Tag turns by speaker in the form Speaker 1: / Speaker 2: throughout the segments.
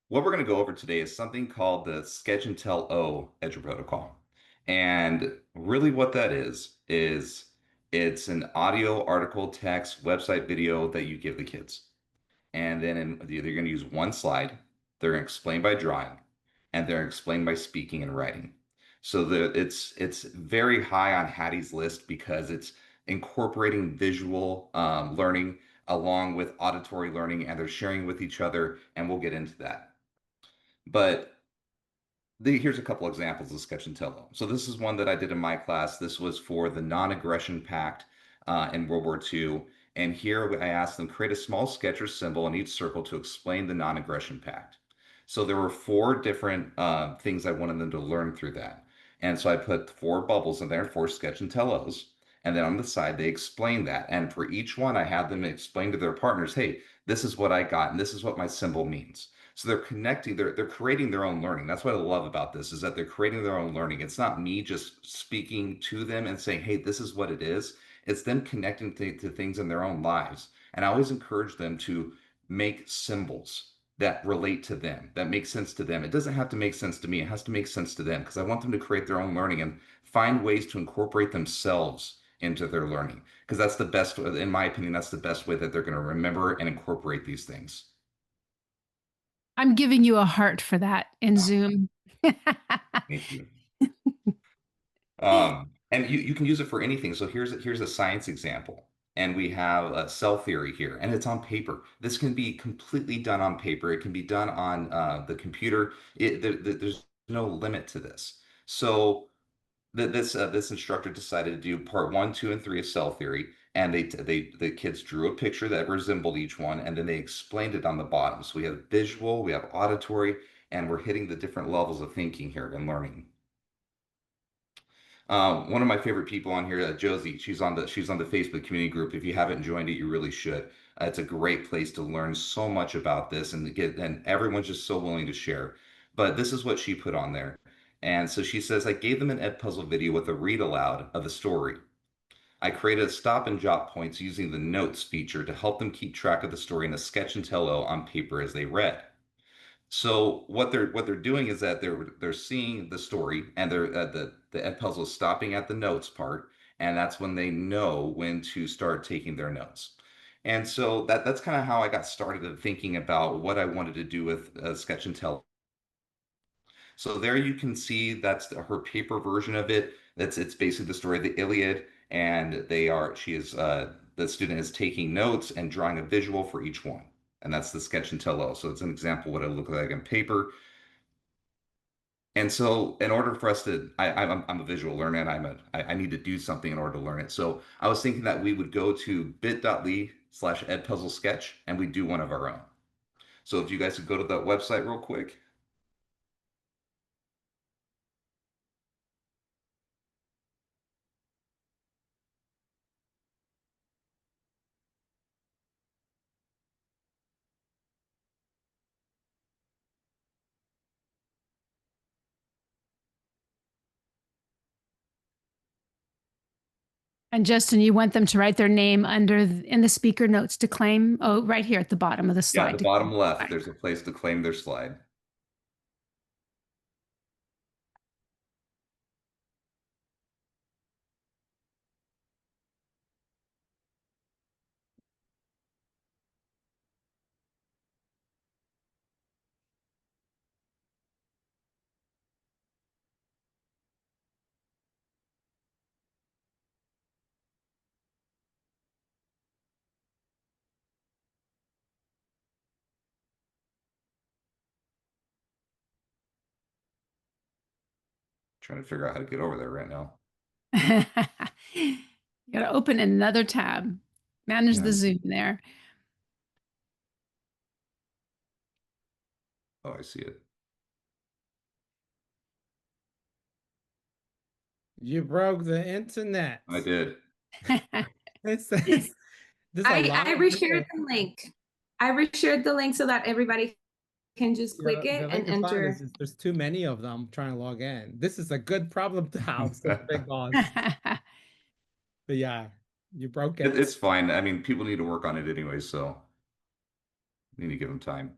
Speaker 1: What we're going to go over today is something called the Sketch and Tell O Edge Protocol. And really what that is it's an audio, article, text, website, video that you give the kids. And then they're going to use one slide. They're going to explain by drawing, and they're explained by speaking and writing. So it's very high on Hattie's list because it's incorporating visual learning along with auditory learning, and they're sharing with each other, and we'll get into that. But here's a couple examples of sketch and tell. So this is one that I did in my class. This was for the Non-Aggression Pact in World War II. And here I asked them create a small sketch or symbol in each circle to explain the Non-Aggression Pact. So there were four different things I wanted them to learn through that. And so I put four bubbles in there, four sketch and tell O's. And then on the side, they explained that. And for each one, I had them explain to their partners, hey, this is what I got, and this is what my symbol means. So they're connecting, they're creating their own learning. That's what I love about this is that they're creating their own learning. It's not me just speaking to them and saying, "Hey, this is what it is." It's them connecting to things in their own lives. And I always encourage them to make symbols that relate to them, that make sense to them. It doesn't have to make sense to me. It has to make sense to them because I want them to create their own learning and find ways to incorporate themselves into their learning. Because that's the best, in my opinion, that's the best way that they're going to remember and incorporate these things.
Speaker 2: I'm giving you a heart for that in Zoom.
Speaker 1: Thank you. And you can use it for anything. So here's a science example. And we have cell theory here, and it's on paper. This can be completely done on paper. It can be done on the computer. There's no limit to this. So this instructor decided to do part one, two, and three of cell theory, and the kids drew a picture that resembled each one, and then they explained it on the bottom. So we have visual, we have auditory, and we're hitting the different levels of thinking here and learning. One of my favorite people on here, Josie, she's on the Facebook community group. If you haven't joined it, you really should. It's a great place to learn so much about this and everyone's just so willing to share. But this is what she put on there. And so she says, I gave them an Edpuzzle video with a read aloud of the story. I created stop and jot points using the notes feature to help them keep track of the story in a sketch and tell on paper as they read. So what they're doing is that they're seeing the story and they're the Ed puzzle is stopping at the notes part, and that's when they know when to start taking their notes. And so that's kind of how I got started in thinking about what I wanted to do with Sketch and Tell. So there you can see that's her paper version of it. It's basically the story of the Iliad, and she is the student is taking notes and drawing a visual for each one, and that's the sketch and tell. So it's an example of what it look like on paper. And so, in order for us to, I'm a visual learner, and I need to do something in order to learn it. So I was thinking that we would go to bit.ly/edpuzzle sketch, and we do one of our own. So if you guys could go to that website real quick.
Speaker 2: And Justin, you want them to write their name in the speaker notes to claim. Oh, right here at the bottom of the
Speaker 1: Yeah,
Speaker 2: slide
Speaker 1: the
Speaker 2: to claim
Speaker 1: bottom
Speaker 2: the
Speaker 1: left,
Speaker 2: slide.
Speaker 1: there's a place to claim their slide. Trying to figure out how to get over there right now.
Speaker 2: You got to open another tab. Manage
Speaker 1: Yeah.
Speaker 2: the Zoom there.
Speaker 1: Oh, I see it.
Speaker 3: You broke the internet.
Speaker 1: I did.
Speaker 3: It says there's a
Speaker 4: I
Speaker 3: lot of
Speaker 4: reshared
Speaker 3: people.
Speaker 4: the link. I reshared the link so that everybody can just
Speaker 3: Yeah,
Speaker 4: click
Speaker 3: the
Speaker 4: it and
Speaker 3: link is fine.
Speaker 4: enter.
Speaker 3: There's too many of them trying to log in. This is a good problem to have, says Big Boss. But yeah, you broke it.
Speaker 1: It's fine. I mean, people need to work on it anyway, so need to give them time.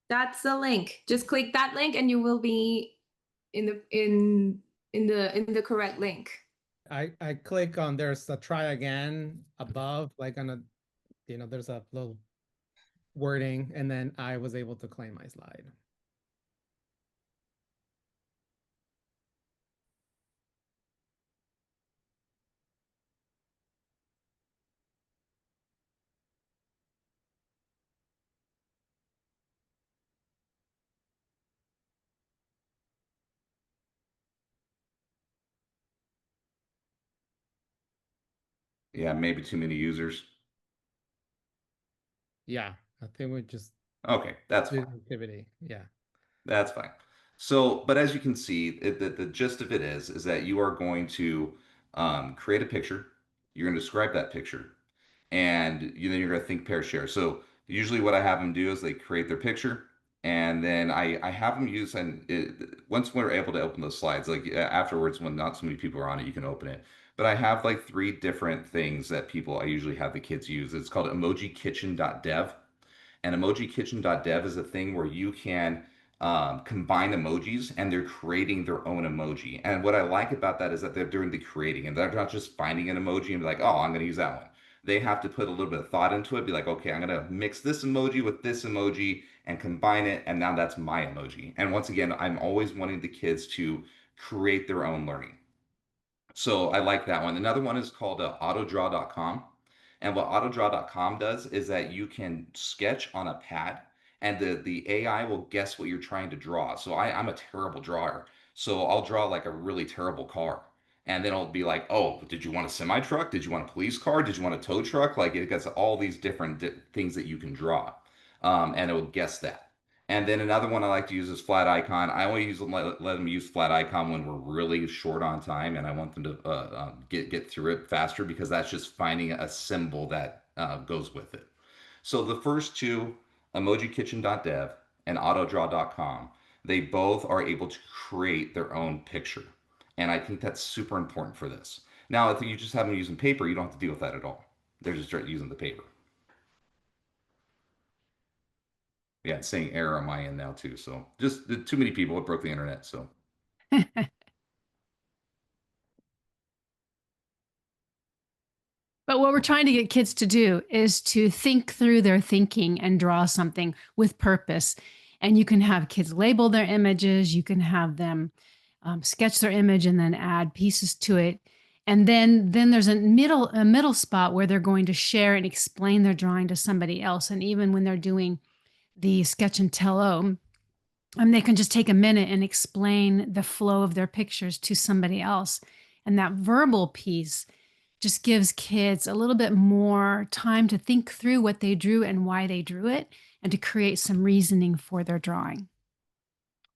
Speaker 4: That's the link. Just click that link and you will be in the correct link.
Speaker 3: I click on, there's a try again above, like on a, there's a little wording, and then I was able to claim my slide.
Speaker 1: Yeah, maybe too many users.
Speaker 3: Yeah, I think we just
Speaker 1: Okay, that's
Speaker 3: do
Speaker 1: fine.
Speaker 3: the activity. Yeah.
Speaker 1: That's fine. So, but as you can see, the gist of it is that you are going to create a picture. You're going to describe that picture, and then you're going to think, pair, share. So usually, what I have them do is they create their picture, and then I have them use, and once we're able to open those slides, like afterwards, when not so many people are on it, you can open it. But I have like three different things that I usually have the kids use. It's called emojikitchen.dev. And emojikitchen.dev is a thing where you can combine emojis and they're creating their own emoji. And what I like about that is that they're doing the creating and they're not just finding an emoji and be like, oh, I'm going to use that one. They have to put a little bit of thought into it, be like, okay, I'm going to mix this emoji with this emoji and combine it. And now that's my emoji. And once again, I'm always wanting the kids to create their own learning. So I like that one. Another one is called autodraw.com. And what autodraw.com does is that you can sketch on a pad and the AI will guess what you're trying to draw. So I'm a terrible drawer. So I'll draw like a really terrible car. And then it'll be like, oh, did you want a semi truck? Did you want a police car? Did you want a tow truck? Like it gets all these different things that you can draw. And it will guess that. And then another one I like to use is flat icon. I only let them use flat icon when we're really short on time, and I want them to get through it faster because that's just finding a symbol that goes with it. So the first two, emojikitchen.dev and autodraw.com, they both are able to create their own picture, and I think that's super important for this. Now, if you just have them using paper, you don't have to deal with that at all. They're just using the paper. Yeah, it's saying error on my end now too. So just too many people have broke the internet. So
Speaker 2: But what we're trying to get kids to do is to think through their thinking and draw something with purpose. And you can have kids label their images, you can have them sketch their image and then add pieces to it. And then there's a middle spot where they're going to share and explain their drawing to somebody else. And even when they're doing the sketch and tell they can just take a minute and explain the flow of their pictures to somebody else. And that verbal piece just gives kids a little bit more time to think through what they drew and why they drew it and to create some reasoning for their drawing.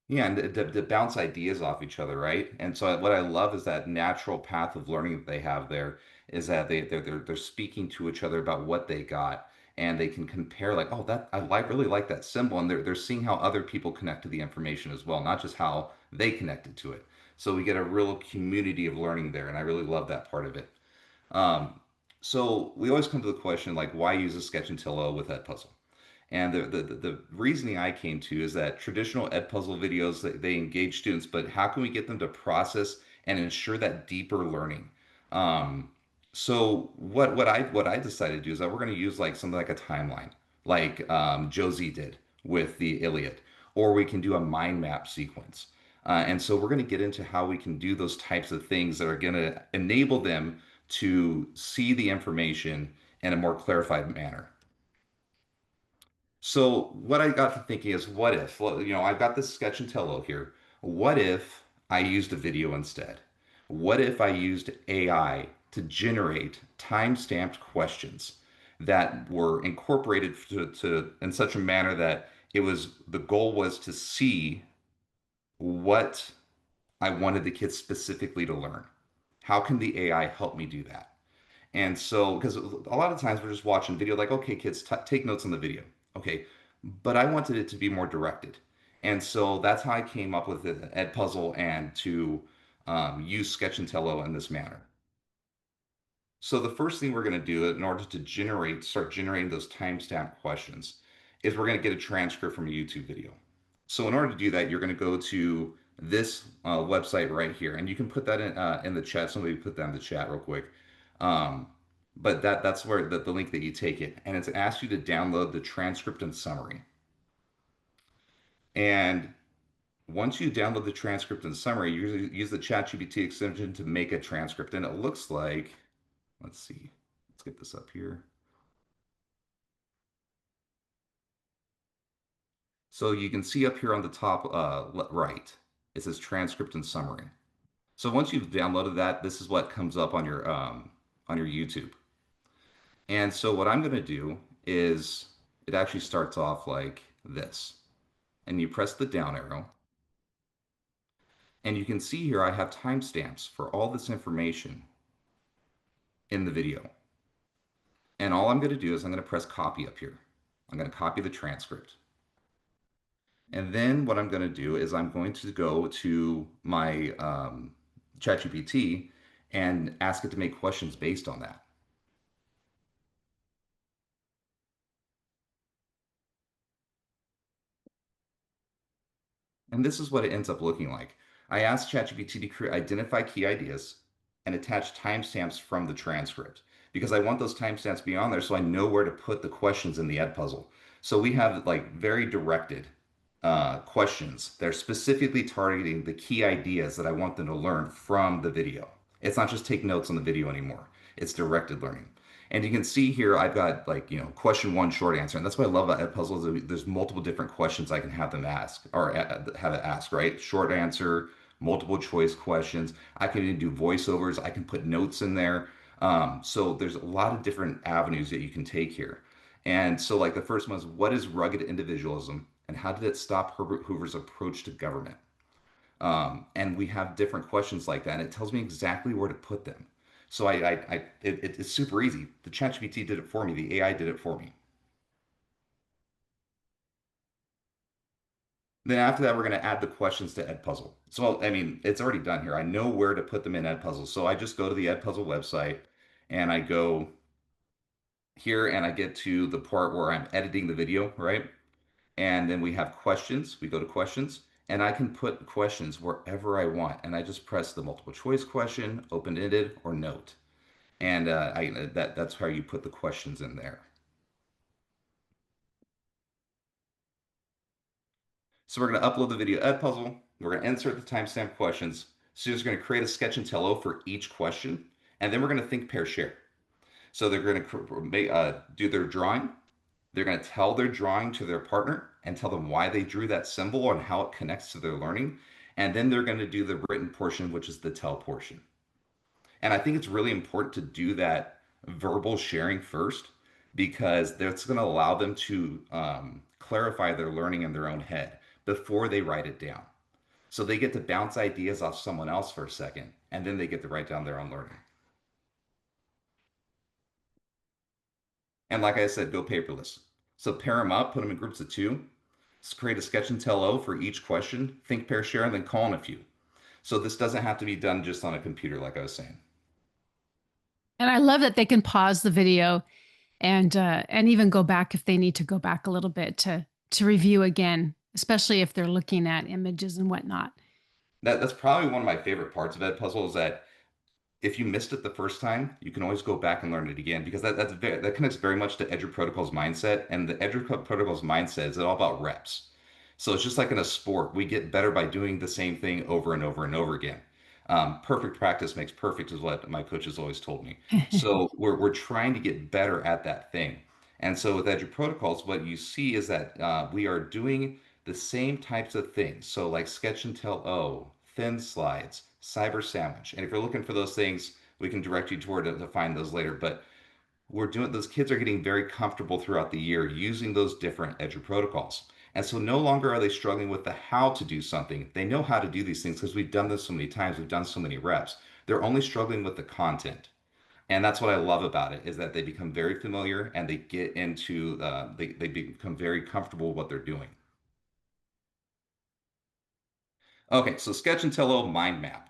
Speaker 1: yeah, and to bounce ideas off each other, right? And so what I love is that natural path of learning that they have there is that they're speaking to each other about what they got, and they can compare like, oh, that really like that symbol, and they're seeing how other people connect to the information as well, not just how they connected to it. So we get a real community of learning there, and I really love that part of it. Um, so we always come to the question like, why use a sketch and tell with Edpuzzle? And the reasoning I came to is that traditional Edpuzzle videos they engage students, but how can we get them to process and ensure that deeper learning? Um, so what I decided to do is that we're going to use like something like a timeline, like Josie did with the Iliad, or we can do a mind map sequence. And so we're going to get into how we can do those types of things that are going to enable them to see the information in a more clarified manner. So what I got to thinking is, what if, well, I've got this sketch and tell here. What if I used a video instead? What if I used AI to generate time-stamped questions that were incorporated in such a manner that the goal was to see what I wanted the kids specifically to learn. How can the AI help me do that? And so, because a lot of times we're just watching video, like, okay, kids, take notes on the video. Okay. But I wanted it to be more directed. And so that's how I came up with the Edpuzzle and to use Sketch and Tello in this manner. So the first thing we're going to do in order to start generating those timestamp questions is we're going to get a transcript from a YouTube video. So in order to do that, you're going to go to this website right here, and you can put that in the chat. Somebody put that in the chat real quick. Um, but that's where the link that you take it, and it's asked you to download the transcript and summary. And once you download the transcript and summary, you use the ChatGPT extension to make a transcript. And it looks like, let's see, let's get this up here. So you can see up here on the top right, it says transcript and summary. So once you've downloaded that, this is what comes up on your YouTube. And so what I'm going to do is it actually starts off like this. And you press the down arrow. And you can see here I have timestamps for all this information in the video. And all I'm going to do is I'm going to press copy up here. I'm going to copy the transcript. And then what I'm going to do is I'm going to go to my ChatGPT and ask it to make questions based on that. And this is what it ends up looking like. I asked ChatGPT to identify key ideas and attach timestamps from the transcript because I want those timestamps to be on there so I know where to put the questions in the Edpuzzle. So we have like very directed questions. They're specifically targeting the key ideas that I want them to learn from the video. It's not just take notes on the video anymore. It's directed learning. And you can see here, I've got like, question one, short answer. And that's what I love about Edpuzzle is there's multiple different questions I can have them ask or have it ask, right? Short answer, multiple choice questions. I can even do voiceovers. I can put notes in there. So there's a lot of different avenues that you can take here. And so like the first one is, what is rugged individualism and how did it stop Herbert Hoover's approach to government? And we have different questions like that. And it tells me exactly where to put them. So it's super easy. The ChatGPT did it for me. The AI did it for me. Then after that, we're going to add the questions to Edpuzzle. So, I mean, it's already done here. I know where to put them in Edpuzzle. So I just go to the Edpuzzle website and I go here and I get to the part where I'm editing the video, right? And then we have questions. We go to questions and I can put questions wherever I want. And I just press the multiple choice question, open-ended, or note. And that's how you put the questions in there. So we're going to upload the video Edpuzzle. We're going to insert the timestamp questions. Students are going to create a sketch and tell for each question. And then we're going to think, pair, share. So they're going to do their drawing. They're going to tell their drawing to their partner and tell them why they drew that symbol and how it connects to their learning. And then they're going to do the written portion, which is the tell portion. And I think it's really important to do that verbal sharing first because that's going to allow them to clarify their learning in their own head before they write it down. So they get to bounce ideas off someone else for a second, and then they get to write down their own learning. And like I said, go paperless. So pair them up, put them in groups of two, create a sketch and tell for each question, think, pair, share, and then call in a few. So this doesn't have to be done just on a computer, like I was saying.
Speaker 2: And I love that they can pause the video and even go back if they need to go back a little bit to review again, especially if they're looking at images and whatnot.
Speaker 1: That's probably one of my favorite parts of Edpuzzle is that if you missed it the first time, you can always go back and learn it again because that connects very much to Edge Protocol's mindset. And the Edge Protocol's mindset is all about reps. So it's just like in a sport, we get better by doing the same thing over and over and over again. Perfect practice makes perfect is what my coaches always told me. So we're trying to get better at that thing. And so with Edge Protocols, what you see is that we are doing the same types of things. So like Sketch and Tell O, Thin Slides, Cyber Sandwich. And if you're looking for those things, we can direct you toward to find those later. But those kids are getting very comfortable throughout the year using those different Edge protocols. And so no longer are they struggling with the how to do something. They know how to do these things because we've done this so many times. We've done so many reps. They're only struggling with the content. And that's what I love about it is that they become very familiar and they get into, they become very comfortable with what they're doing. Okay, so Sketch and Tello mind map.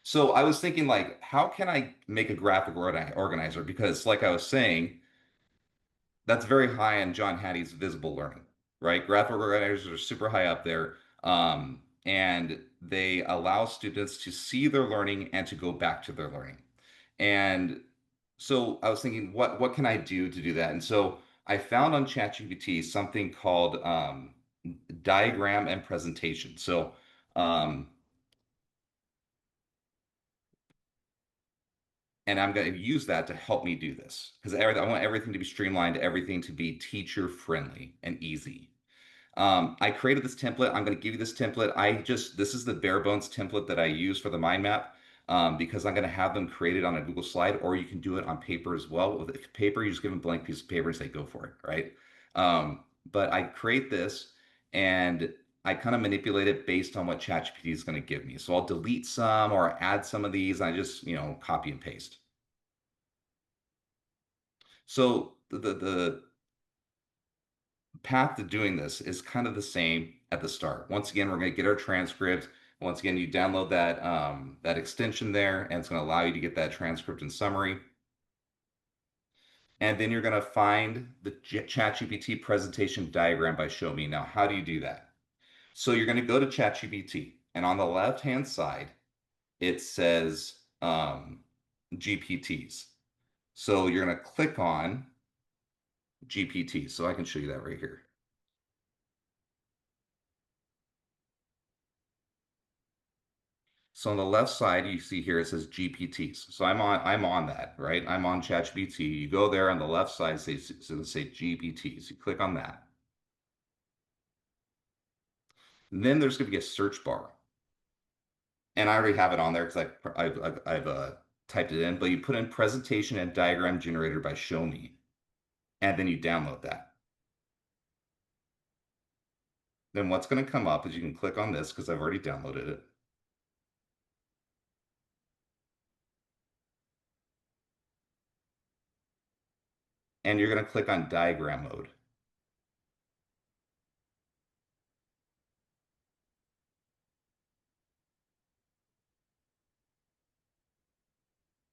Speaker 1: So I was thinking like, how can I make a graphic organizer? Because like I was saying, that's very high on John Hattie's visible learning. right? Graphic organizers are super high up there. And they allow students to see their learning and to go back to their learning. And so I was thinking, what can I do to do that? And so I found on ChatGPT something called diagram and presentation. So um, and I'm going to use that to help me do this because I want everything to be streamlined, everything to be teacher friendly and easy. I created this template. I'm going to give you this template. This is the bare bones template that I use for the mind map because I'm going to have them created on a Google slide, or you can do it on paper as well. With paper, you just give them a blank piece of paper and say, go for it, right? But I create this and I kind of manipulate it based on what ChatGPT is going to give me. So I'll delete some or add some of these. And I just, copy and paste. So the path to doing this is kind of the same at the start. Once again, we're going to get our transcript. Once again, you download that extension there, and it's going to allow you to get that transcript and summary. And then you're going to find the ChatGPT presentation diagram by Show Me. Now, how do you do that? So you're going to go to ChatGPT, and on the left-hand side, it says GPTs. So you're going to click on GPT. So I can show you that right here. So on the left side, you see here it says GPTs. So I'm on that, right? I'm on ChatGPT. You go there on the left side, say GPTs. You click on that. And then there's going to be a search bar, and I already have it on there because I've typed it in. But you put in presentation and diagram generator by Show Me, and then you download that. Then what's going to come up is you can click on this because I've already downloaded it. And you're going to click on diagram mode.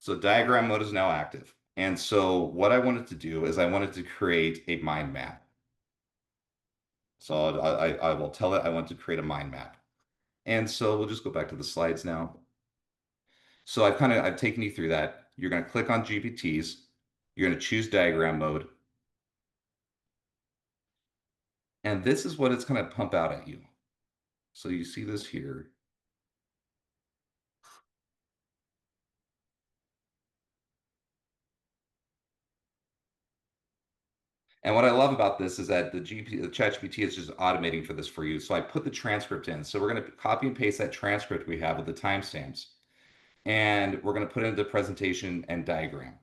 Speaker 1: So diagram mode is now active. And so what I wanted to do is I wanted to create a mind map. So I will tell it I want to create a mind map. And so we'll just go back to the slides now. So I've taken you through that. You're going to click on GPTs. You're going to choose diagram mode. And this is what it's going to pump out at you. So you see this here. And what I love about this is that the ChatGPT is just automating for this for you. So I put the transcript in. So we're going to copy and paste that transcript we have with the timestamps. And we're going to put it into presentation and diagram.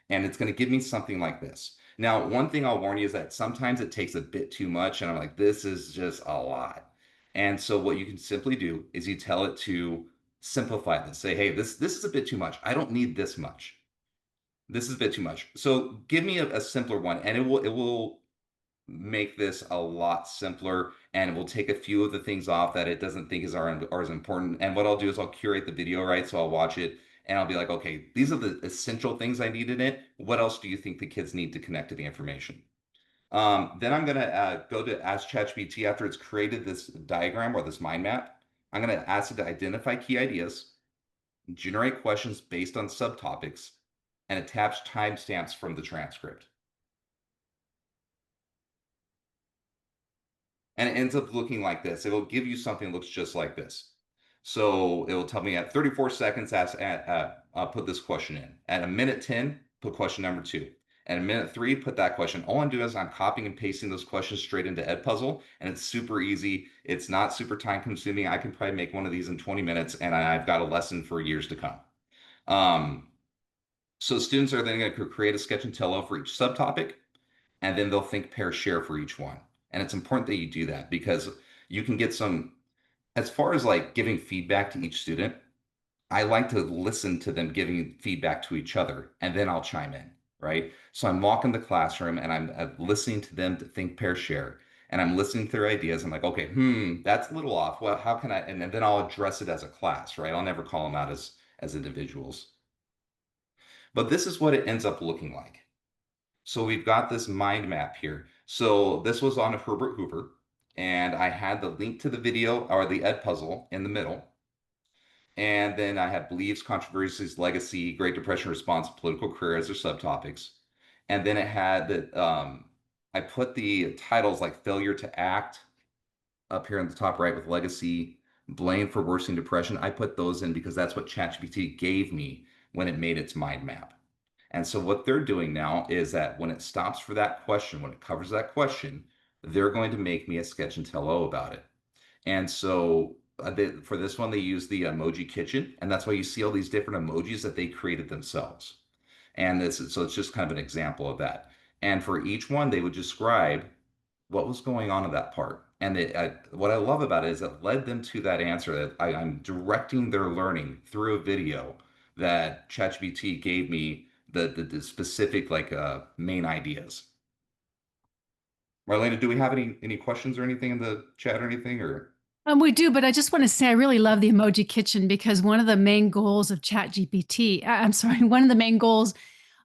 Speaker 1: And it's going to give me something like this. Now, one thing I'll warn you is that sometimes it takes a bit too much. And I'm like, this is just a lot. And so what you can simply do is you tell it to simplify this. Say, hey, this is a bit too much. I don't need this much. This is a bit too much. So give me a simpler one, and it will make this a lot simpler, and it will take a few of the things off that it doesn't think are as important. And what I'll do is I'll curate the video, right? So I'll watch it and I'll be like, okay, these are the essential things I need in it. What else do you think the kids need to connect to the information? Then I'm going to go to Ask ChatGPT after it's created this diagram or this mind map. I'm going to ask it to identify key ideas, generate questions based on subtopics, and attach timestamps from the transcript. And it ends up looking like this. It will give you something that looks just like this. So it will tell me at 34 seconds, put this question in. At a minute 10, put question number 2. At a minute 3, put that question. All I'm doing is I'm copying and pasting those questions straight into Edpuzzle, and it's super easy. It's not super time consuming. I can probably make one of these in 20 minutes, and I've got a lesson for years to come. So students are then going to create a sketch and tell for each subtopic, and then they'll think, pair, share for each one. And it's important that you do that because you can get some, as far as like giving feedback to each student, I like to listen to them giving feedback to each other, and then I'll chime in, right? So I'm walking the classroom and I'm listening to them to think, pair, share. And I'm listening to their ideas. I'm like, okay, that's a little off. Well, how can I, and then I'll address it as a class, right? I'll never call them out as individuals. But this is what it ends up looking like. So we've got this mind map here. So this was on Herbert Hoover. and I had the link to the video or the Edpuzzle in the middle. And then I had beliefs, controversies, legacy, Great Depression response, political career as their subtopics. And then it had that I put the titles like failure to act up here in the top right with legacy, blame for worsening depression. I put those in because that's what ChatGPT gave me when it made its mind map. And so what they're doing now is that when it stops for that question, when it covers that question, they're going to make me a sketch and tell O about it. And so for this one, they use the emoji kitchen, and that's why you see all these different emojis that they created themselves. And so it's just kind of an example of that. And for each one, they would describe what was going on in that part. And what I love about it is it led them to that answer that I'm directing their learning through a video that ChatGPT gave me the specific like main ideas. Marlena, do we have any questions or anything in the chat or anything or?
Speaker 2: We do, but I just want to say I really love the emoji kitchen because one of the main goals of ChatGPT, I'm sorry, one of the main goals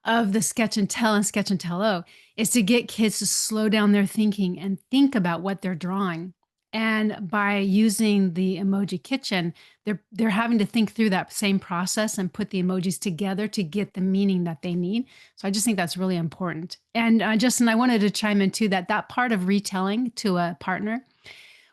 Speaker 2: of the Sketch and Tell and Sketch and Tell O is to get kids to slow down their thinking and think about what they're drawing. And by using the emoji kitchen, they're having to think through that same process and put the emojis together to get the meaning that they need. So I just think that's really important. And Justin, I wanted to chime in too that part of retelling to a partner,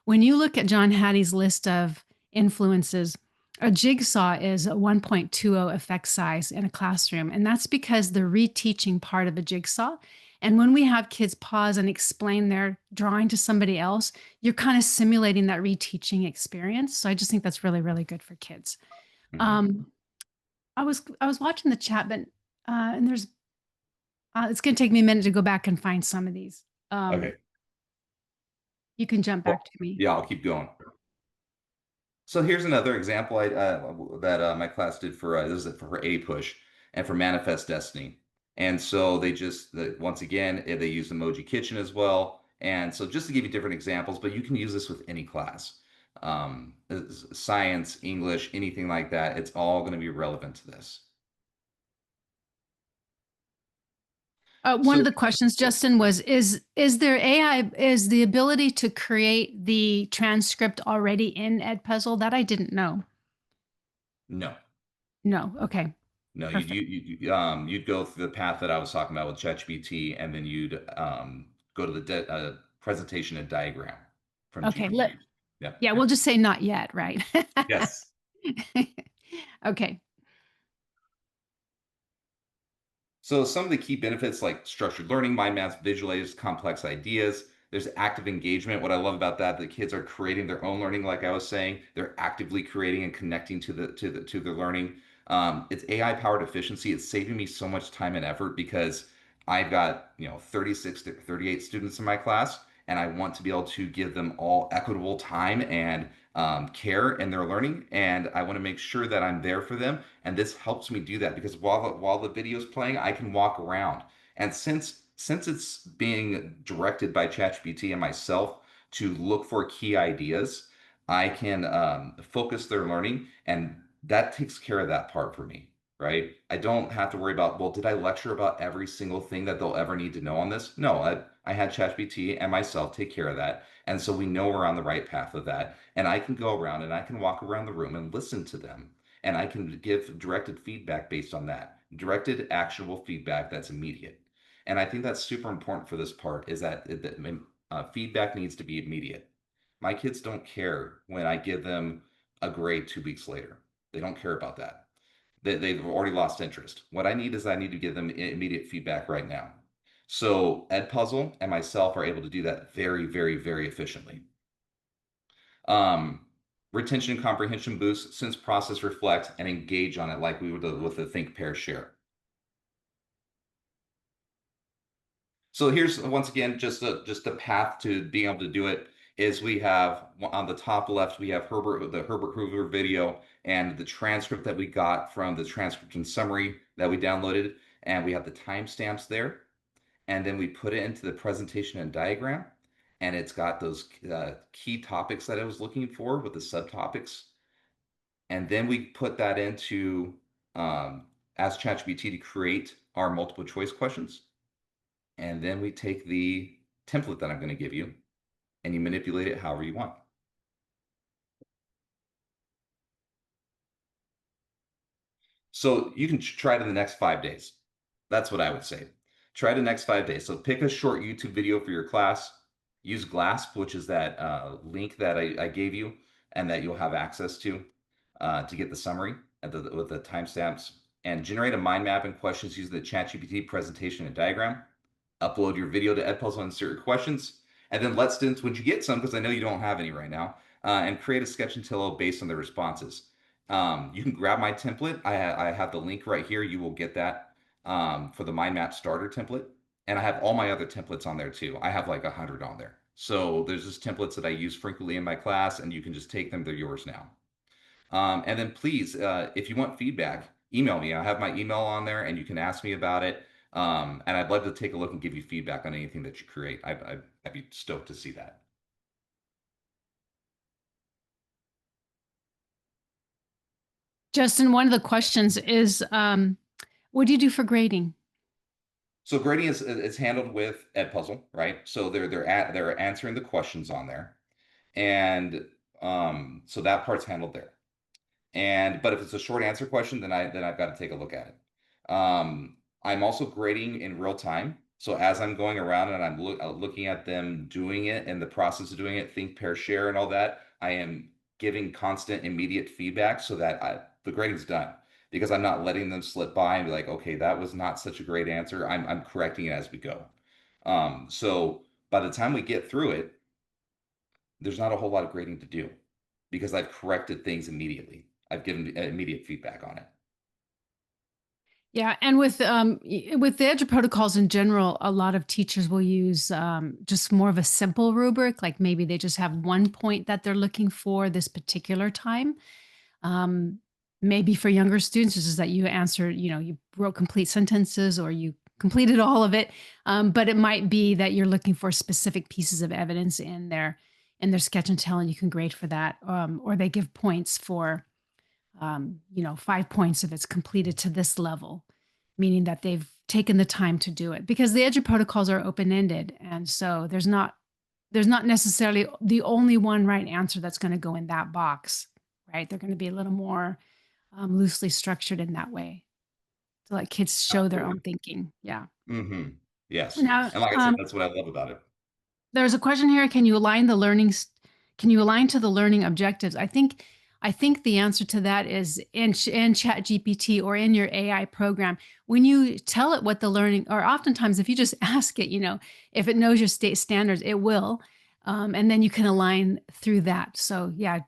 Speaker 2: when you look at John Hattie's list of influences, a jigsaw is a 1.20 effect size in a classroom. And that's because the reteaching part of a jigsaw. And when we have kids pause and explain their drawing to somebody else, you're kind of simulating that reteaching experience. So I just think that's really, really good for kids.
Speaker 1: Mhm.
Speaker 2: I was watching the chat, but and there's it's going to take me a minute to go back and find some of these.
Speaker 1: Okay.
Speaker 2: You can jump back
Speaker 1: Well,
Speaker 2: to me.
Speaker 1: yeah, I'll keep going. So here's another example that my class did for this is for A push and for Manifest Destiny. And so once again they use Emoji Kitchen as well. And so just to give you different examples, but you can use this with any class, science, English, anything like that. It's all going to be relevant to this.
Speaker 2: One
Speaker 1: So
Speaker 2: of the questions, Justin, was is there AI, is the ability to create the transcript already in Edpuzzle? That I didn't know.
Speaker 1: no,
Speaker 2: No. Okay.
Speaker 1: no,
Speaker 2: Perfect.
Speaker 1: you'd go through the path that I was talking about with ChatGPT, and then you'd go to the presentation and diagram from
Speaker 2: Okay.
Speaker 1: GPT. Yeah.
Speaker 2: Yeah, we'll just say not yet, right?
Speaker 1: Yes.
Speaker 2: Okay.
Speaker 1: So some of the key benefits like structured learning, mind maps, visualize complex ideas. There's active engagement. What I love about that, the kids are creating their own learning, like I was saying. They're actively creating and connecting to their learning. It's AI powered efficiency. It's saving me so much time and effort because I've got 36 to 38 students in my class, and I want to be able to give them all equitable time and care in their learning, and I want to make sure that I'm there for them. And this helps me do that because while the video is playing, I can walk around. And since it's being directed by ChatGPT and myself to look for key ideas, I can focus their learning, and that takes care of that part for me. Right? I don't have to worry about, well, did I lecture about every single thing that they'll ever need to know on this? No, I had ChatGPT and myself take care of that. And so we know we're on the right path of that. And I can go around and I can walk around the room and listen to them. And I can give directed feedback based on that, directed actionable feedback that's immediate. And I think that's super important for this part is that feedback needs to be immediate. My kids don't care when I give them a grade 2 weeks later. They don't care about that. They've already lost interest. What I need to give them immediate feedback right now. So Edpuzzle and myself are able to do that very, very, very efficiently. Um, Retention and comprehension boost, sense, process, reflect, and engage on it like we would with the think, pair, share. So here's once again just a path to being able to do it is we have on the top left we have the Herbert Hoover video and the transcript that we got from the transcript and summary that we downloaded, and we have the timestamps there, and then we put it into the presentation and diagram, and it's got those key topics that I was looking for with the subtopics, and then we put that into ask ChatGPT to create our multiple choice questions. And then we take the template that I'm going to give you and you manipulate it however you want. So you can try it in the next 5 days. That's what I would say. Try the next 5 days. So pick a short YouTube video for your class. Use GLASP, which is that link that I gave you and that you'll have access to get the summary with the timestamps. And generate a mind map and questions using the ChatGPT presentation and diagram. Upload your video to Edpuzzle and insert your questions. And then let students, when you get some, because I know you don't have any right now, and create a sketch and tell based on the responses. You can grab my template. I have the link right here. You will get that for the mind map starter template. And I have all my other templates on there too. I have like 100 on there. So there's just templates that I use frequently in my class, and you can just take them. They're yours now. And then please, if you want feedback, email me. I have my email on there, and you can ask me about it. And I'd love to take a look and give you feedback on anything that you create. I'd be stoked to see that.
Speaker 2: Justin, one of the questions is, what do you do for grading?
Speaker 1: So grading is handled with Edpuzzle, right? So they're answering the questions on there, and so that part's handled there. And but if it's a short answer question, then I've got to take a look at it. I'm also grading in real time. So as I'm going around and I'm looking at them doing it and the process of doing it, think, pair, share, and all that, I am giving constant, immediate feedback so that the grading's done because I'm not letting them slip by and be like, okay, that was not such a great answer. I'm correcting it as we go. So by the time we get through it, there's not a whole lot of grading to do because I've corrected things immediately. I've given immediate feedback on it.
Speaker 2: Yeah, and with the EDGE protocols in general, a lot of teachers will use just more of a simple rubric, like maybe they just have one point that they're looking for this particular time. Um, Maybe for younger students, it's just that you answered, you wrote complete sentences or you completed all of it. But it might be that you're looking for specific pieces of evidence in their sketch and tell, and you can grade for that. Or they give points for 5 points if it's completed to this level, meaning that they've taken the time to do it. Because the EDGE protocols are open-ended, and so there's not necessarily the only one right answer that's going to go in that box, right? They're going to be a little more loosely structured in that way to let kids show their
Speaker 1: Absolutely.
Speaker 2: own thinking. Yeah.
Speaker 1: Hmm. Yes.
Speaker 2: Now,
Speaker 1: And like I said, that's what I love about it.
Speaker 2: there's a question here. Can you align to the learning objectives? I think the answer to that is in Chat GPT or in your AI program. When you tell it what the learning, or oftentimes if you just ask it, if it knows your state standards, it will. And then you can align through that. So yeah,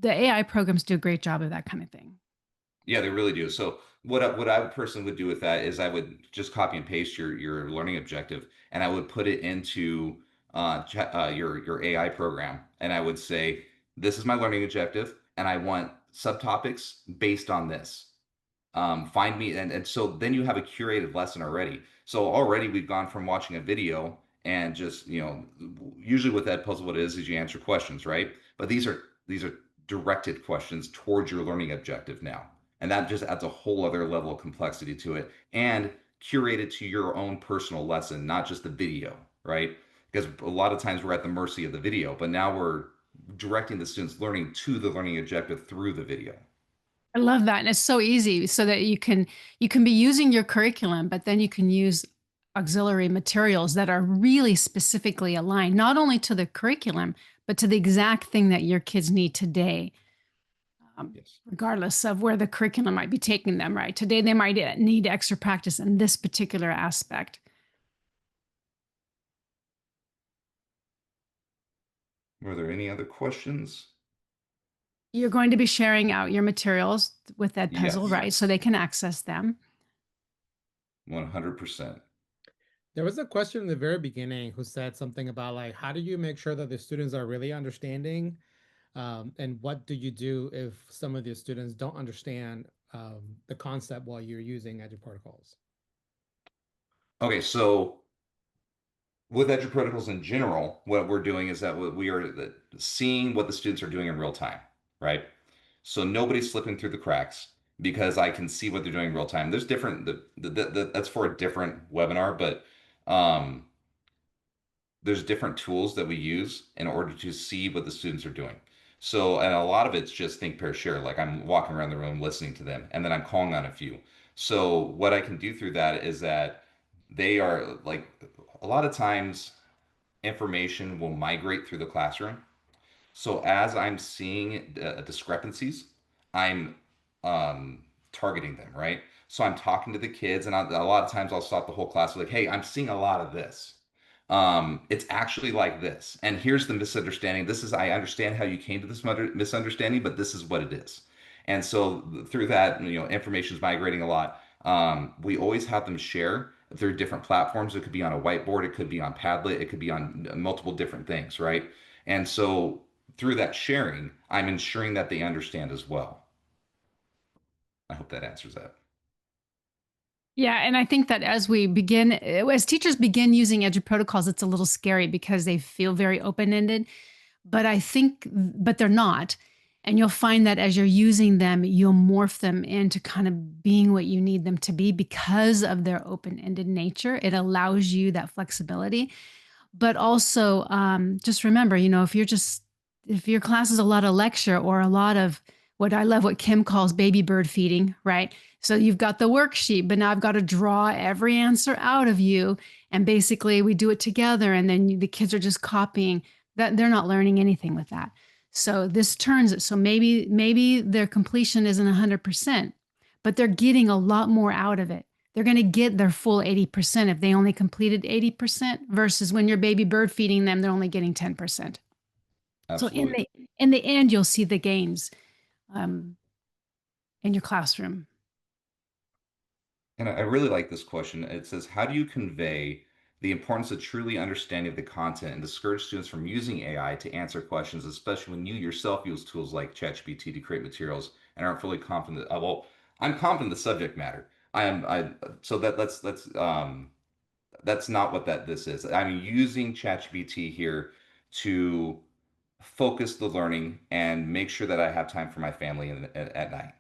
Speaker 2: the AI programs do a great job of that kind of thing.
Speaker 1: Yeah, they really do. So what I personally would do with that is I would just copy and paste your learning objective, and I would put it into your AI program, and I would say, this is my learning objective, and I want subtopics based on this. Find me, and so then you have a curated lesson already. So already we've gone from watching a video and just, usually with that puzzle, what it is you answer questions, right? But these are directed questions towards your learning objective now. And that just adds a whole other level of complexity to it and curated to your own personal lesson, not just the video, right? Because a lot of times we're at the mercy of the video, but now we're directing the students learning to the learning objective through the video.
Speaker 2: I love that. And it's so easy so that you can be using your curriculum, but then you can use auxiliary materials that are really specifically aligned, not only to the curriculum, but to the exact thing that your kids need today,
Speaker 1: Yes.
Speaker 2: regardless of where the curriculum might be taking them, right? Today, they might need extra practice in this particular aspect.
Speaker 1: Were there any other questions?
Speaker 2: You're going to be sharing out your materials with Edpuzzle,
Speaker 1: Yes,
Speaker 2: right? So they can access them.
Speaker 1: 100%.
Speaker 3: There was a question in the very beginning who said something about like, how do you make sure that the students are really understanding? And what do you do if some of the students don't understand the concept while you're using Edu protocols?
Speaker 1: Okay, so with Edge protocols in general, what we're doing is that we are seeing what the students are doing in real time, right? So nobody's slipping through the cracks because I can see what they're doing in real time. There's different that's for a different webinar, but um, there's different tools that we use in order to see what the students are doing. So, and a lot of it's just think, pair, share. Like I'm walking around the room listening to them, and then I'm calling on a few. So, what I can do through that is that they are like a lot of times information will migrate through the classroom. So as I'm seeing discrepancies, I'm um, targeting them, right? So I'm talking to the kids, and a lot of times I'll stop the whole class like, "Hey, I'm seeing a lot of this. It's actually like this, and here's the misunderstanding. This is I understand how you came to this misunderstanding, but this is what it is." And so through that, information is migrating a lot. We always have them share through different platforms. It could be on a whiteboard, it could be on Padlet, it could be on multiple different things, right? And so through that sharing, I'm ensuring that they understand as well. I hope that answers that.
Speaker 2: Yeah, and I think that as teachers begin using Edu protocols, it's a little scary because they feel very open-ended. But they're not. And you'll find that as you're using them, you'll morph them into kind of being what you need them to be because of their open-ended nature. It allows you that flexibility. But also, just remember, if your class is a lot of lecture or a lot of what Kim calls baby bird feeding, right? So you've got the worksheet, but now I've got to draw every answer out of you. And basically, we do it together. And then the kids are just copying that. They're not learning anything with that. So this turns it. So maybe their completion isn't 100%, but they're getting a lot more out of it. They're going to get their full 80% if they only completed 80% versus when you're baby bird feeding them, they're only getting 10%. So
Speaker 1: Absolutely.
Speaker 2: in the end, you'll see the gains um, in your classroom.
Speaker 1: And I really like this question. It says, how do you convey the importance of truly understanding the content and discourage students from using AI to answer questions, especially when you yourself use tools like ChatGPT to create materials and aren't fully confident? Well, I'm confident in the subject matter. So that's not what this is. I'm using ChatGPT here to focus the learning and make sure that I have time for my family at night,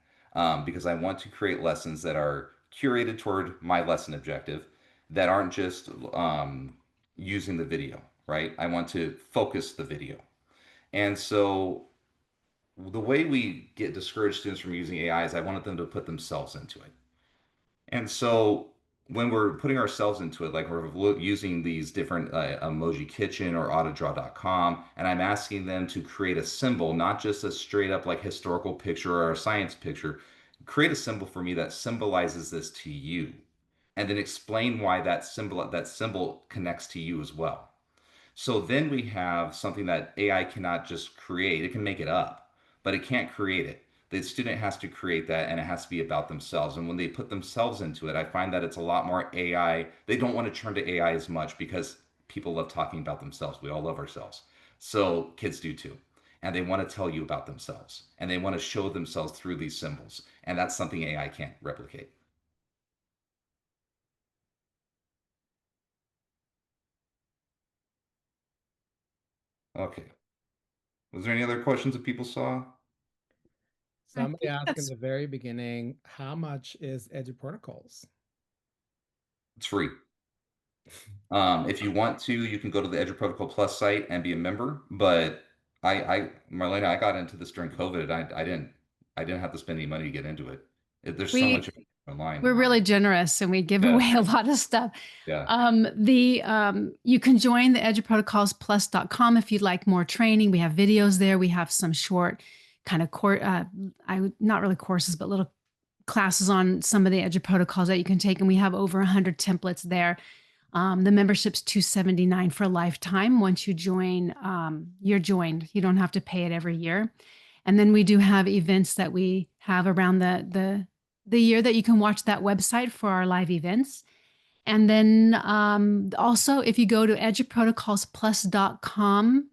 Speaker 1: because I want to create lessons that are curated toward my lesson objective that aren't just using the video, right? I want to focus the video. And so the way we get discouraged students from using AI is I wanted them to put themselves into it. And so when we're putting ourselves into it, like we're using these different emoji kitchen or autodraw.com, and I'm asking them to create a symbol, not just a straight up like historical picture or a science picture, create a symbol for me that symbolizes this to you, and then explain why that symbol connects to you as well. So then we have something that AI cannot just create. It can make it up, but it can't create it. The student has to create that, and it has to be about themselves. And when they put themselves into it, I find that it's a lot more AI. They don't want to turn to AI as much because people love talking about themselves. We all love ourselves. So kids do too. And they want to tell you about themselves, and they want to show themselves through these symbols. And that's something AI can't replicate. Okay. Was there any other questions that people saw?
Speaker 2: I
Speaker 3: Somebody
Speaker 2: think
Speaker 3: asked in
Speaker 2: that's
Speaker 3: the very beginning, how much is Edu Protocols?
Speaker 1: It's free. If you want to, you can go to the Edge Protocol Plus site and be a member. But Marlena, I got into this during COVID. I didn't have to spend any money to get into it. There's so
Speaker 2: we
Speaker 1: much online.
Speaker 2: we're really generous and we give
Speaker 1: Yeah,
Speaker 2: away a lot of stuff.
Speaker 1: yeah.
Speaker 2: You can join the eduprotocolsplus.com if you'd like more training. We have videos there. We have some short kind of not really courses, but little classes on some of the Edu protocols that you can take. And we have over 100 templates there. The membership's $279 for a lifetime. Once you join, you're joined. You don't have to pay it every year. And then we do have events that we have around the year that you can watch that website for our live events. And then also, if you go to eduprotocolsplus.com,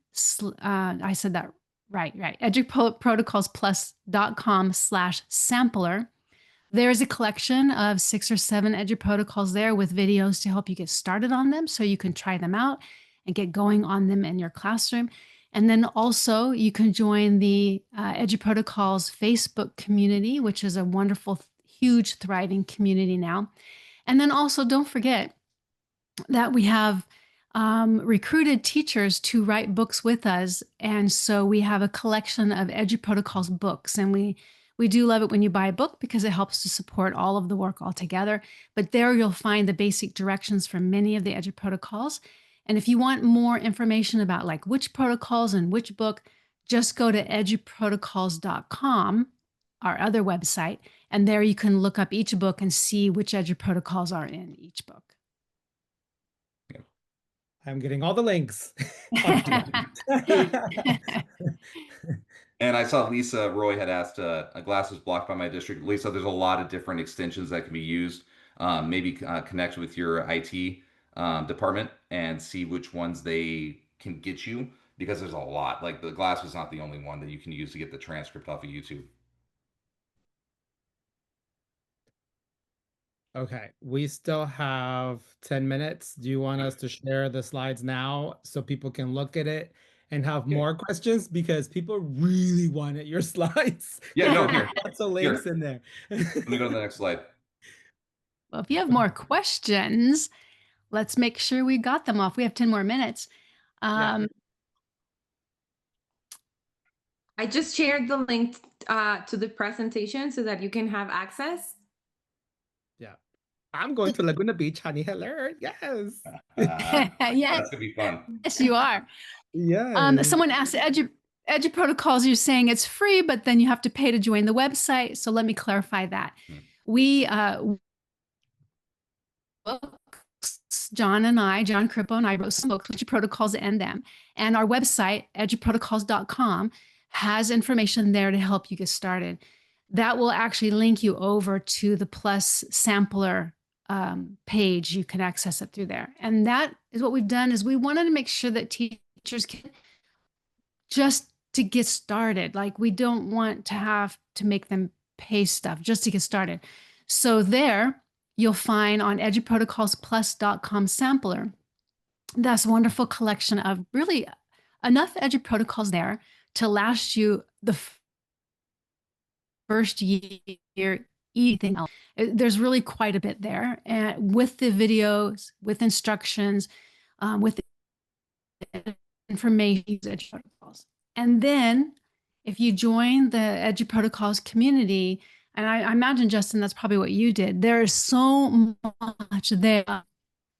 Speaker 2: I said that right. eduprotocolsplus.com/sampler. There's a collection of 6 or 7 Edu protocols there with videos to help you get started on them so you can try them out and get going on them in your classroom. And then also you can join the Edu Protocols Facebook community, which is a wonderful, huge, thriving community now. And then also don't forget that we have recruited teachers to write books with us. And so we have a collection of Edu Protocols books. And we do love it when you buy a book because it helps to support all of the work altogether. But there you'll find the basic directions for many of the Edu Protocols. And if you want more information about like which protocols and which book, just go to eduprotocols.com, our other website, and there you can look up each book and see which Edu Protocols are in each book.
Speaker 3: I'm getting all the links.
Speaker 1: And I saw Lisa Roy had asked, a glass was blocked by my district. Lisa, there's a lot of different extensions that can be used. Maybe connect with your IT department and see which ones they can get you because there's a lot. Like the glass was not the only one that you can use to get the transcript off of YouTube.
Speaker 3: Okay, we still have 10 minutes. Do you want us to share the slides now so people can look at it and have more questions? Because people really wanted your slides.
Speaker 1: Yeah, no, here.
Speaker 3: Lots of links
Speaker 1: Here.
Speaker 3: in there.
Speaker 1: Let me go to the next slide.
Speaker 2: Well, if you have more questions, let's make sure we got them off. We have 10 more minutes.
Speaker 3: Yeah.
Speaker 4: I just shared the link to the presentation so that you can have access.
Speaker 3: Yeah. I'm going to Laguna Beach, honey. Hello. Yes.
Speaker 2: Yes.
Speaker 1: That's gonna be fun.
Speaker 2: Yes, you are.
Speaker 3: Yeah.
Speaker 2: Someone asked Edu Protocols, you're saying it's free, but then you have to pay to join the website. So let me clarify that. We books, John Crippo and I wrote some books, Edu Protocols and them. And our website, eduprotocols.com, has information there to help you get started. That will actually link you over to the Plus sampler page. You can access it through there. And that is what we've done is we wanted to make sure that teachers can just to get started. Like we don't want to have to make them pay stuff just to get started. So there you'll find on eduprotocolsplus.com sampler, that's a wonderful collection of really enough Edu Protocols there to last you the first year, anything else. There's really quite a bit there, and with the videos, with instructions, with information, Edu Protocols. And then if you join the Edu Protocols community, and I imagine, Justin, that's probably what you did, there is so much there.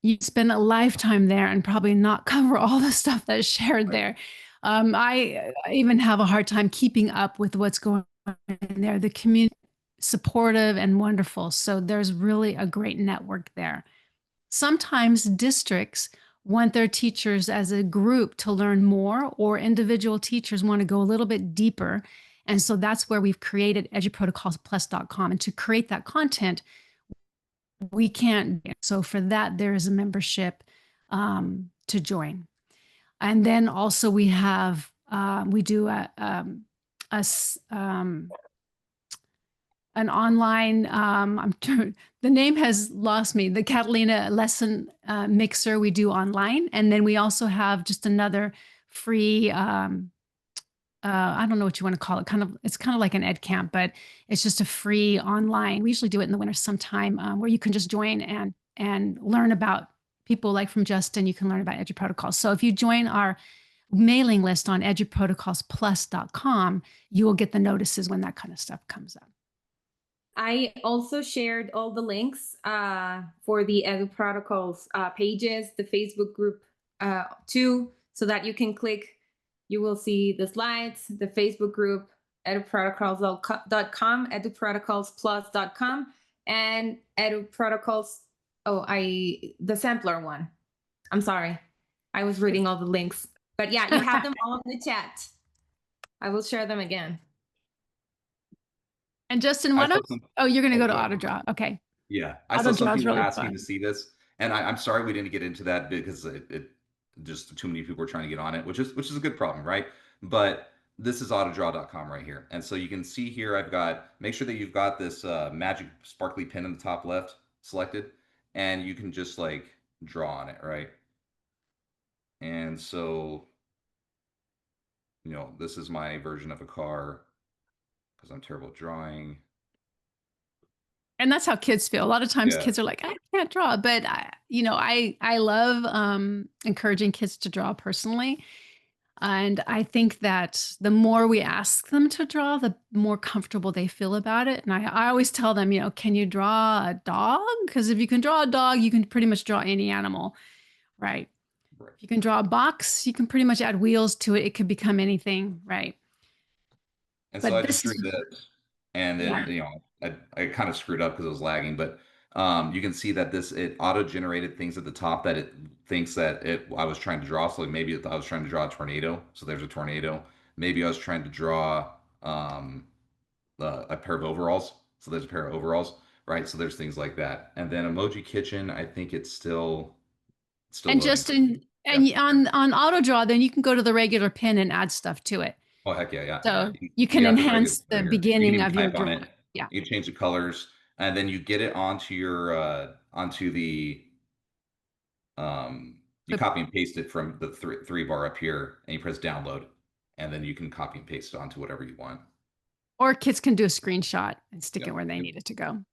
Speaker 2: You spend a lifetime there and probably not cover all the stuff that's shared there. I even have a hard time keeping up with what's going on in there. The community is supportive and wonderful. So there's really a great network there. Sometimes districts want their teachers as a group to learn more, or individual teachers want to go a little bit deeper. And so that's where we've created eduprotocolsplus.com. And to create that content, we can't. So for that, there is a membership to join. And then also we have, we do an online, the name has lost me, the Catalina lesson mixer we do online. And then we also have just another free, I don't know what you want to call it. It's kind of like an ed camp, but it's just a free online. We usually do it in the winter sometime where you can just join and learn about people like from Justin. You can learn about Edu Protocols. So if you join our mailing list on eduprotocolsplus.com, you will get the notices when that kind of stuff comes up.
Speaker 4: I also shared all the links for the Edu Protocols pages, the Facebook group too, so that you can click. You will see the slides, the Facebook group, eduprotocols.com, eduprotocolsplus.com, and eduprotocols. The sampler one. I'm sorry. I was reading all the links. But yeah, you have them all in the chat. I will share them again.
Speaker 2: And Justin, you're going to go to AutoDraw. Okay.
Speaker 1: Yeah, I saw some people
Speaker 2: really
Speaker 1: asking
Speaker 2: fun.
Speaker 1: to see this, and I'm sorry we didn't get into that because it just too many people were trying to get on it, which is a good problem, right? But this is autodraw.com right here, and so you can see here I've got, make sure that you've got this magic sparkly pen in the top left selected, and you can just like draw on it, right? And so, you know, this is my version of a car because I'm terrible at drawing.
Speaker 2: And that's how kids feel. A lot of times
Speaker 1: Yeah.
Speaker 2: kids are like, I can't draw, but I love encouraging kids to draw personally. And I think that the more we ask them to draw, the more comfortable they feel about it. And I always tell them, can you draw a dog? Because if you can draw a dog, you can pretty much draw any animal, right?
Speaker 1: Right.
Speaker 2: If you can draw a box, you can pretty much add wheels to it. It could become anything, right?
Speaker 1: And so
Speaker 2: But
Speaker 1: I just
Speaker 2: this
Speaker 1: drew
Speaker 2: is,
Speaker 1: this, and then
Speaker 2: yeah.
Speaker 1: I kind of screwed up because it was lagging, but you can see that it auto-generated things at the top that it thinks that I was trying to draw. So like maybe I was trying to draw a tornado, so there's a tornado. Maybe I was trying to draw um, a pair of overalls, so there's a pair of overalls, right? So there's things like that. And then Emoji Kitchen, I think it's still
Speaker 2: And
Speaker 1: loading.
Speaker 2: just in,
Speaker 1: Yeah.
Speaker 2: and on auto draw, then you can go to the regular pen and add stuff to it.
Speaker 1: Oh heck yeah, yeah.
Speaker 2: So you
Speaker 1: You
Speaker 2: can
Speaker 1: got the regular
Speaker 2: enhance the
Speaker 1: right here. You can
Speaker 2: beginning
Speaker 1: even
Speaker 2: of your
Speaker 1: type on it.
Speaker 2: drawing. Yeah.
Speaker 1: You can change the colors, and then you get it onto the you
Speaker 2: But,
Speaker 1: copy and paste it from the three bar up here, and you press download, and then you can copy and paste it onto whatever you want.
Speaker 2: or kids can do a screenshot and stick
Speaker 1: Yep.
Speaker 2: it where they
Speaker 1: Yep.
Speaker 2: need it to go.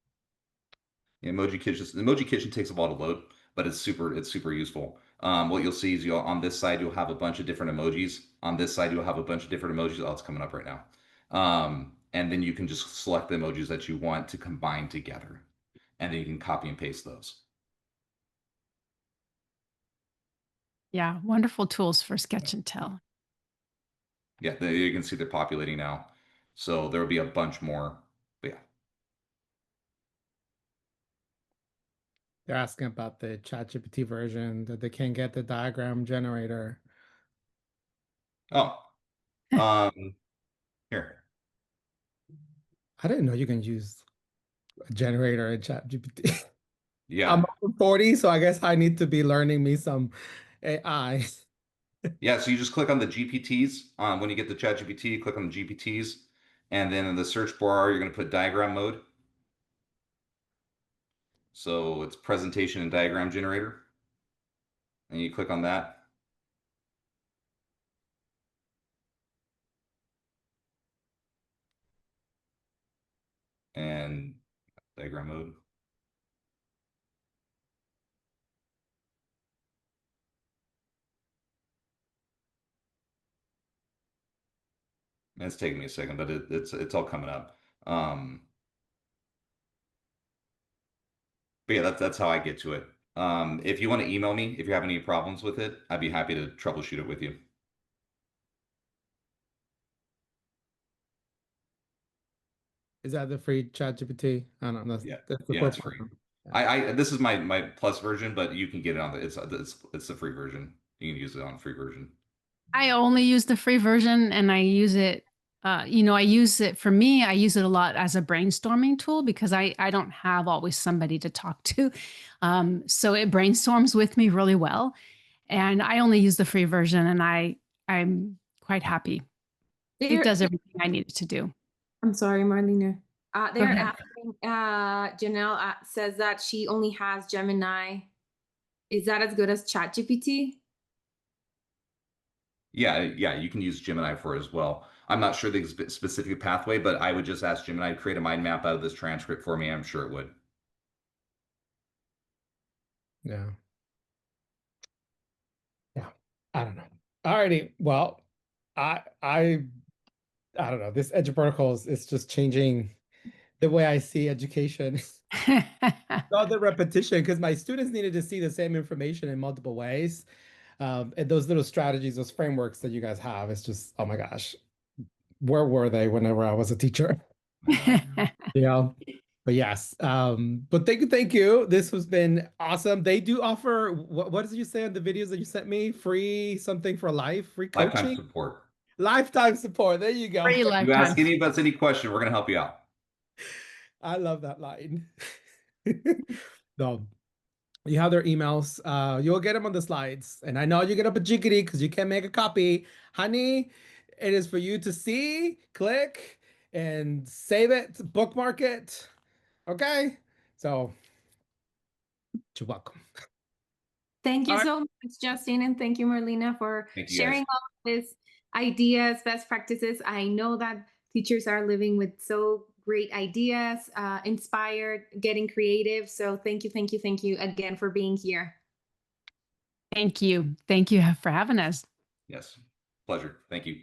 Speaker 1: The Emoji Kitchen takes a while to load, but it's super useful. What you'll see is on this side you'll have a bunch of different emojis. On this side you'll have a bunch of different emojis. Oh, it's coming up right now. And then you can just select the emojis that you want to combine together, and then you can copy and paste those.
Speaker 2: Yeah. Wonderful tools for sketch and tell.
Speaker 1: Yeah, you can see they're populating now, so there will be a bunch more. But yeah,
Speaker 3: They're asking about the ChatGPT version that they can't get the diagram generator.
Speaker 1: oh, here,
Speaker 3: I didn't know you can use a generator in ChatGPT. I'm
Speaker 1: yeah.
Speaker 3: over 40, so I guess I need to be learning me some AI.
Speaker 1: Yeah, so you just click on the GPTs. When you get the ChatGPT, you click on the GPTs, and then in the search bar, you're going to put diagram mode. So it's presentation and diagram generator, and you click on that. And diagram mode. And it's taking me a second, but it's all coming up. But yeah, that's how I get to it. If you want to email me if you have any problems with it, I'd be happy to troubleshoot it with you.
Speaker 3: Is that the free ChatGPT? I don't know.
Speaker 1: Yeah,
Speaker 3: That's the
Speaker 1: yeah,
Speaker 3: pro
Speaker 1: it's free.
Speaker 3: program. Yeah.
Speaker 1: I this is my plus version, but you can get it on it's the free version. You can use it on free version.
Speaker 2: I only use the free version and I use it, I use it for me, I use it a lot as a brainstorming tool because I don't have always somebody to talk to. So it brainstorms with me really well. And I only use the free version and I'm quite happy. It does everything I need it to do.
Speaker 4: I'm sorry, Marlena.
Speaker 2: Go
Speaker 4: They're
Speaker 2: ahead.
Speaker 4: asking, Janelle says that she only has Gemini. Is that as good as ChatGPT?
Speaker 1: Yeah, you can use Gemini for it as well. I'm not sure the specific pathway, but I would just ask Gemini to create a mind map out of this transcript for me. I'm sure it would.
Speaker 3: Yeah. Yeah. I don't know. Alrighty. Well, I don't know. This Edge Protocols is just changing the way I see education. All the repetition, because my students needed to see the same information in multiple ways. And those little strategies, those frameworks that you guys have, it's just, oh my gosh, where were they whenever I was a teacher? Yeah. But yes. But thank you. This has been awesome. They do offer what did you say on the videos that you sent me? Free something for life, free
Speaker 1: Lifetime
Speaker 3: coaching,
Speaker 1: support.
Speaker 3: lifetime support. There you go.
Speaker 2: Free
Speaker 1: You ask
Speaker 2: lifetime.
Speaker 1: any of us any question, we're going to help you out.
Speaker 3: I love that line. No, you have their emails. You'll get them on the slides. And I know you get up a jiggity because you can't make a copy. Honey, it is for you to see, click, and save it, bookmark it. Okay? So you're welcome.
Speaker 4: Thank you
Speaker 3: All right.
Speaker 4: so much, Justin, and thank you, Marlena, for
Speaker 1: Thank you, guys.
Speaker 4: sharing all of this ideas, best practices. I know that teachers are living with so great ideas, inspired, getting creative. So thank you again for being here.
Speaker 2: Thank you. Thank you for having us.
Speaker 1: Yes. Pleasure. Thank you.